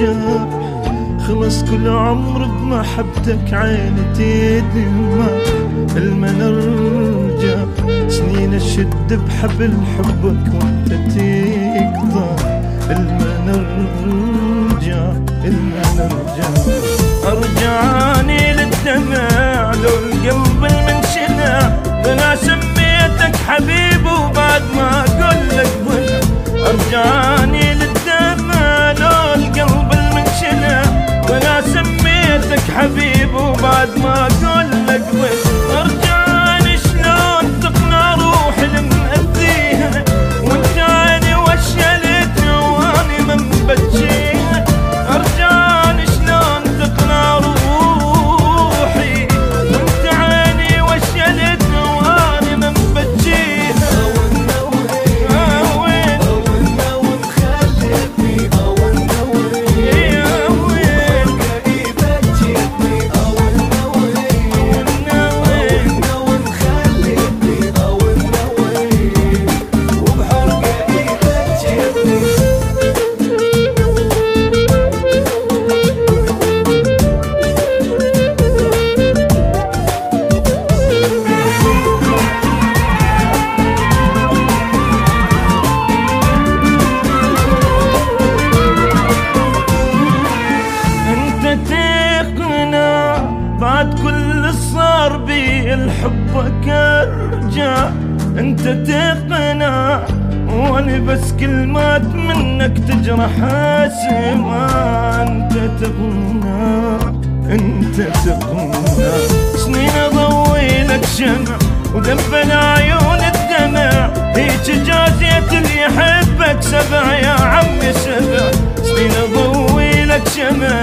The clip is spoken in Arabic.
نرجع. خلص كل عمر بمحبتك عيني تدمع. الما نرجع سنين اشد بحبل حبك وانت تقطع. الما نرجع ارجعني للدمع لو القلب المنشنع. انا سميتك حبيب وبعد ما اقول لك ضل. ارجعني للدمع لو القلب المنشنع. وانا سميتك حبيب وبعد ما اقول لك ضل. ارجعني شلون تقنع روحي المأذيها وانت عيني وشلتني واني من بجيها. ارجعني شلون تقنع روحي وانت عيني وشلتني واني من بجيها. بعد كل الصار بي لحبك ارجع. انت تقنع وانا بس كلمات منك تجرح اسمع. انت تقنع سنين اضوي لك شمع ودبل عيون الدمع. هيك جازيت اللي يحبك سبع يا عمي سبع. سنين اضوي لك شمع